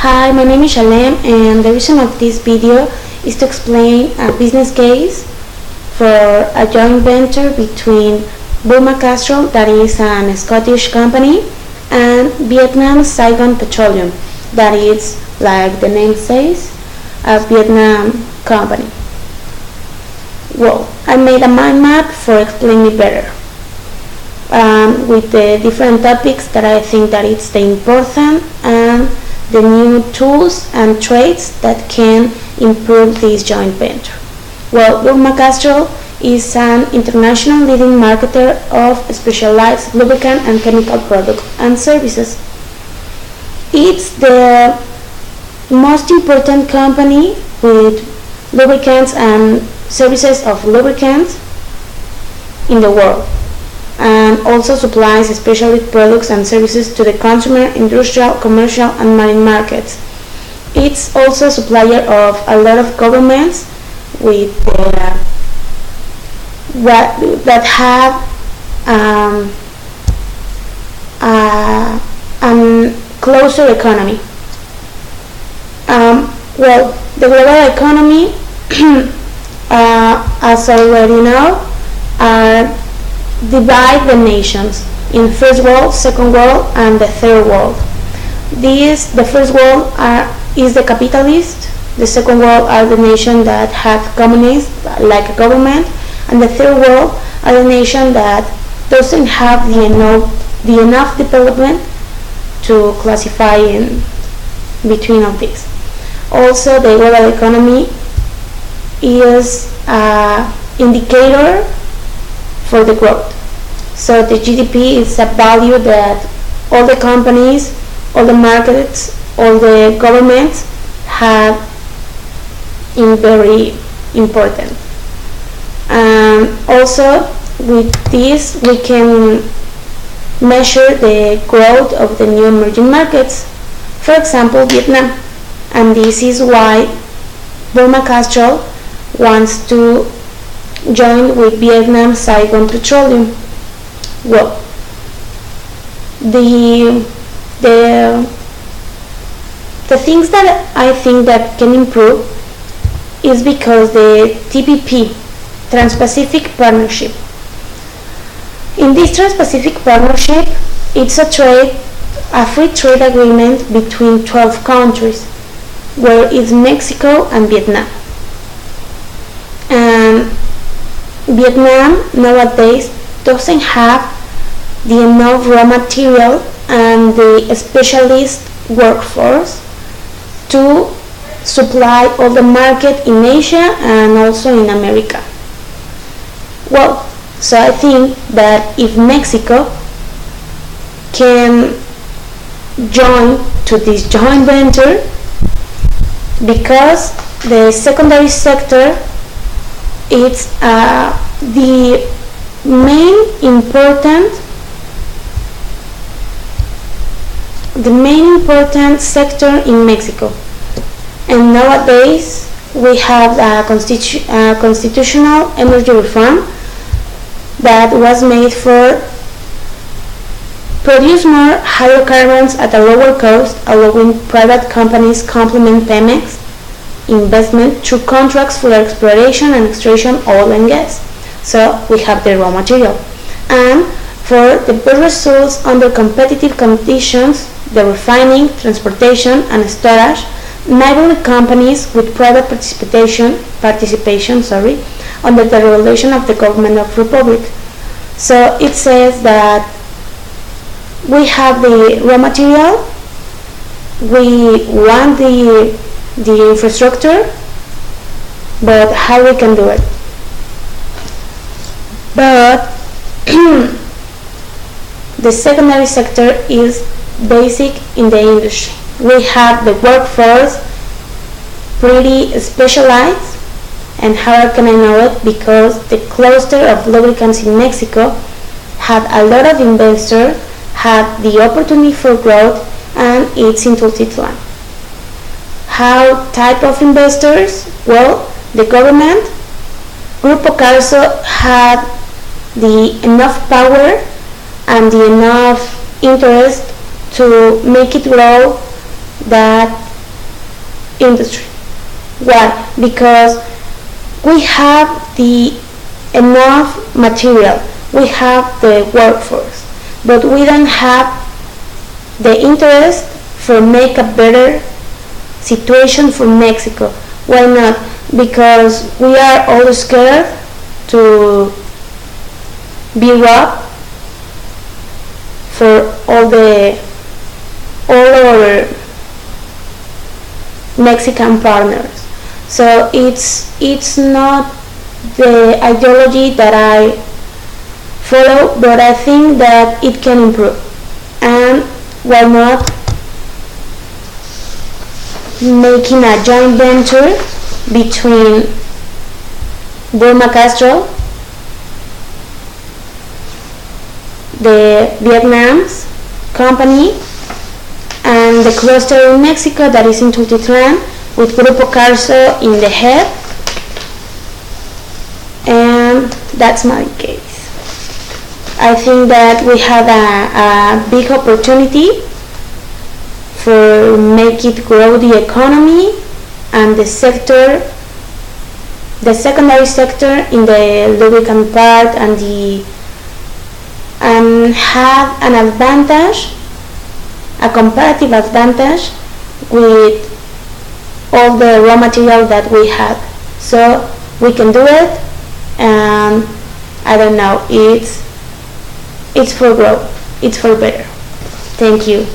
Hi, my name is Shalem, and the reason of this video is to explain a business case for a joint venture between Burmah Castrol, that is a Scottish company, and Vietnam Saigon Petroleum, that is, like the name says, a Vietnam company. Well, I made a mind map for explaining it better, with the different topics that I think that it's the important and the new tools and traits that can improve this joint venture. Well, Burmah Castrol is an international leading marketer of specialized lubricant and chemical products and services. It's the most important company with lubricants and services of lubricants in the world, and also supplies specialty products and services to the consumer, industrial, commercial, and marine markets. It's also a supplier of a lot of governments with that have a closer economy. Well, the global economy, as already know, divide the nations in first world, second world, and the third world. The first world is the capitalist, the second world are the nations that have communist like a government, and the third world are the nation that doesn't have the enough development to classify in between of these. Also, the global economy is an indicator for the growth. So the GDP is a value that all the companies, all the markets, all the governments have in very important. Also, with this we can measure the growth of the new emerging markets. For example, Vietnam. And this is why Burmah Castrol wants to join with Vietnam Saigon Petroleum. Well, the things that I think that can improve is because the TPP, Trans-Pacific Partnership. In this Trans-Pacific Partnership, it's a free trade agreement between 12 countries, where it's Mexico and Vietnam. And Vietnam nowadays doesn't have the enough raw material and the specialist workforce to supply all the market in Asia and also in America. Well, so I think that if Mexico can join to this joint venture, because the secondary sector is the main important sector in Mexico, and nowadays we have a constitutional energy reform that was made for produce more hydrocarbons at a lower cost, allowing private companies complement Pemex investment through contracts for exploration and extraction of oil and gas. So we have the raw material. And for the best results under competitive conditions, the refining, transportation, and storage, neighboring companies with private participation under the regulation of the government of Republic. So it says that we have the raw material, we want the infrastructure, but how we can do it? But the secondary sector is basic in the industry. We have the workforce pretty specialized, and how can I know it? Because the cluster of lubricants in Mexico had a lot of investors, had the opportunity for growth, and it's in Tultitlan. How type of investors? Well, the government, Grupo Carso had the enough power and the enough interest to make it grow that industry. Why? Because we have the enough material, we have the workforce, but we don't have the interest for make a better situation for Mexico. Why not? Because we are all scared to be robbed for all our Mexican partners. So it's not the ideology that I follow, but I think that it can improve. And why not making a joint venture between Burmah Castrol, the Vietnam's company, and the cluster in Mexico that is in Tultitlán with Grupo Carso in the head. And that's my case. I think that we have a big opportunity for make it grow the economy and the sector, the secondary sector in the lubricant part, and have an advantage, a comparative advantage with all the raw material that we have. So we can do it, and I don't know, it's for growth, it's for better. Thank you.